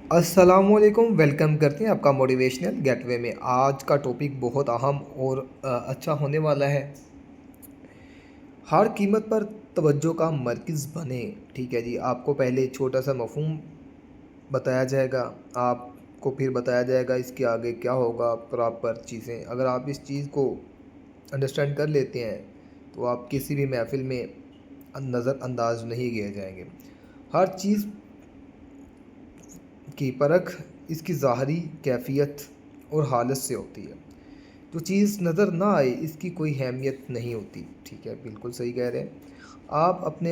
अस्सलाम वालेकुम, वेलकम करते हैं आपका मोटिवेशनल गेटवे में। आज का टॉपिक बहुत अहम और अच्छा होने वाला है। हर कीमत पर तवज्जो का मरकज़ बने। ठीक है जी, आपको पहले छोटा सा मफ़हूम बताया जाएगा, आपको फिर बताया जाएगा इसके आगे क्या होगा प्रॉपर चीज़ें। अगर आप इस चीज़ को अंडरस्टैंड कर लेते हैं तो आप किसी भी महफ़िल में नज़रअंदाज नहीं किए जाएंगे। हर चीज़ की परख इसकी ज़ाहरी कैफ़ियत और हालत से होती है। जो चीज़ नज़र ना आए इसकी कोई अहमियत नहीं होती। ठीक है, बिल्कुल सही कह रहे हैं आप। अपने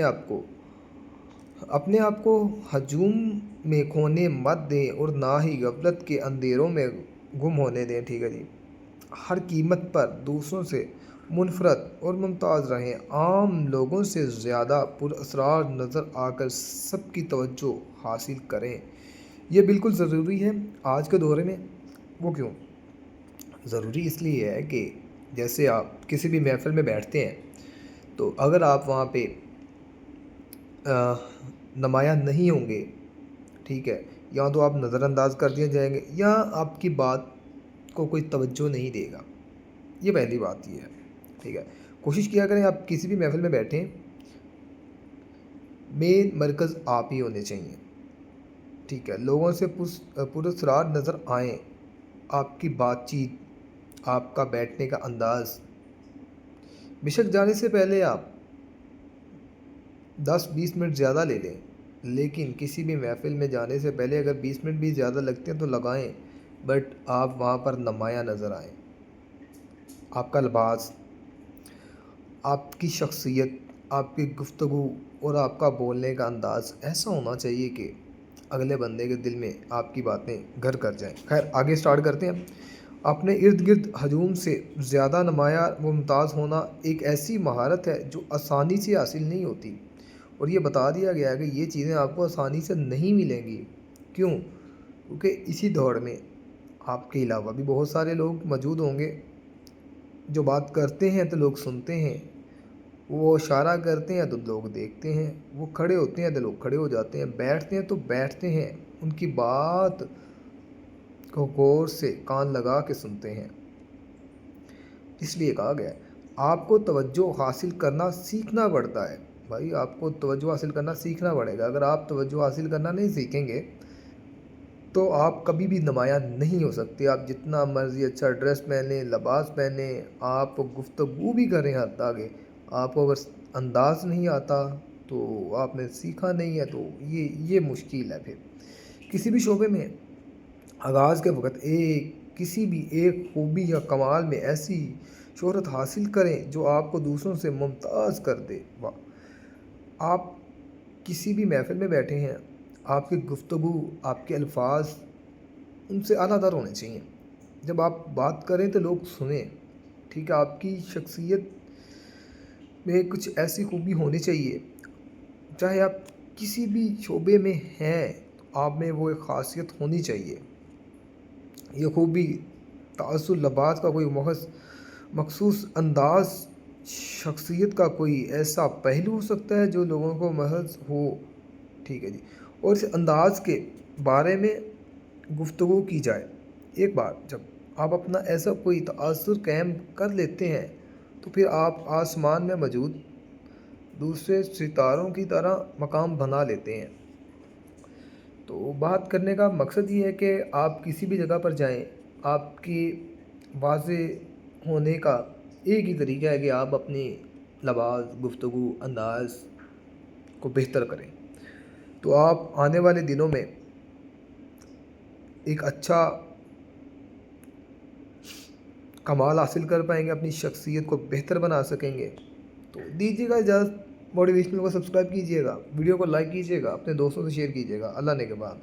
आप को हजूम में खोने मत दें और ना ही गफलत के अंधेरों में गुम होने दें। ठीक है जी, हर कीमत पर दूसरों से मुनफरद और मुमताज़ रहें। आम लोगों से ज़्यादा पुरअसरार नज़र आकर सबकी तवज्जो हासिल करें। ये बिल्कुल ज़रूरी है आज के दौर में। वो क्यों ज़रूरी? इसलिए है कि जैसे आप किसी भी महफ़िल में बैठते हैं तो अगर आप वहाँ पे नुमायाँ नहीं होंगे, ठीक है, या तो आप नज़रअंदाज कर दिए जाएंगे या आपकी बात को कोई तवज्जो नहीं देगा। ये पहली बात ये है। ठीक है, कोशिश किया करें आप किसी भी महफ़िल में बैठें, मेन मरकज़ आप ही होने चाहिए। ठीक है, लोगों से पुरस्रार नज़र आएँ, आपकी बातचीत, आपका बैठने का अंदाज़। बेशक जाने से पहले आप 10-20 मिनट ज़्यादा ले लें, लेकिन किसी भी महफ़िल में जाने से पहले अगर 20 मिनट भी ज़्यादा लगते हैं तो लगाएं, बट आप वहाँ पर नुमायाँ नज़र आएँ। आपका लिबास, आपकी शख्सियत, आपकी गुफ्तगू और आपका बोलने का अंदाज़ ऐसा होना चाहिए कि अगले बंदे के दिल में आपकी बातें घर कर जाएं। खैर, आगे स्टार्ट करते हैं। अपने इर्द गिर्द हजूम से ज़्यादा नुमायाँ व मुमताज़ होना एक ऐसी महारत है जो आसानी से हासिल नहीं होती, और ये बता दिया गया है कि ये चीज़ें आपको आसानी से नहीं मिलेंगी। क्यों? क्योंकि इसी दौर में आपके अलावा भी बहुत सारे लोग मौजूद होंगे। जो बात करते हैं तो लोग सुनते हैं, वो इशारा करते हैं तो लोग देखते हैं, वो खड़े होते हैं तो लोग खड़े हो जाते हैं, बैठते हैं तो बैठते हैं, उनकी बात को गौर से कान लगा के सुनते हैं। इसलिए कहा गया है आपको तवज्जो हासिल करना सीखना पड़ता है। भाई, आपको तवज्जो हासिल करना सीखना पड़ेगा। अगर आप तवज्जो हासिल करना नहीं सीखेंगे तो आप कभी भी नुमायाँ नहीं हो सकते। आप जितना मर्ज़ी अच्छा ड्रेस पहने, लिबास पहने, आप गुफ्तगू भी करें हद आगे, आपको अगर अंदाज़ नहीं आता तो आपने सीखा नहीं है, तो ये मुश्किल है। फिर किसी भी शोबे में आगाज़ के वक़्त किसी भी एक खूबी या कमाल में ऐसी शोहरत हासिल करें जो आपको दूसरों से मुमताज़ कर दे। वाह! आप किसी भी महफ़िल में बैठे हैं, आपकी गुफ्तगू, आपके अल्फाज उनसे आलातर होने चाहिए। जब आप बात करें तो लोग सुनें। ठीक है, आपकी शख्सियत में कुछ ऐसी खूबी होनी चाहिए, चाहे आप किसी भी शोबे में हैं तो आप में वो एक ख़ासियत होनी चाहिए। ये खूबी, तअस्सुर, लिबास का कोई मख़सूस अंदाज़, शख्सियत का कोई ऐसा पहलू हो सकता है जो लोगों को महज़ हो। ठीक है जी, और इस अंदाज़ के बारे में गुफ्तगू की जाए। एक बार जब आप अपना ऐसा कोई तअस्सुर कायम कर लेते हैं तो फिर आप आसमान में मौजूद दूसरे सितारों की तरह मकाम बना लेते हैं। तो बात करने का मकसद ये है कि आप किसी भी जगह पर जाएं, आपकी वाज़ेह होने का एक ही तरीका है कि आप अपनी लिबास, गुफ्तगू, अंदाज़ को बेहतर करें। तो आप आने वाले दिनों में एक अच्छा कमाल हासिल कर पाएंगे, अपनी शख्सियत को बेहतर बना सकेंगे। तो दीजिएगा इजाज़त। मोटिवेशनल को सब्सक्राइब कीजिएगा, वीडियो को लाइक कीजिएगा, अपने दोस्तों से शेयर कीजिएगा। अल्लाह ने के बाद।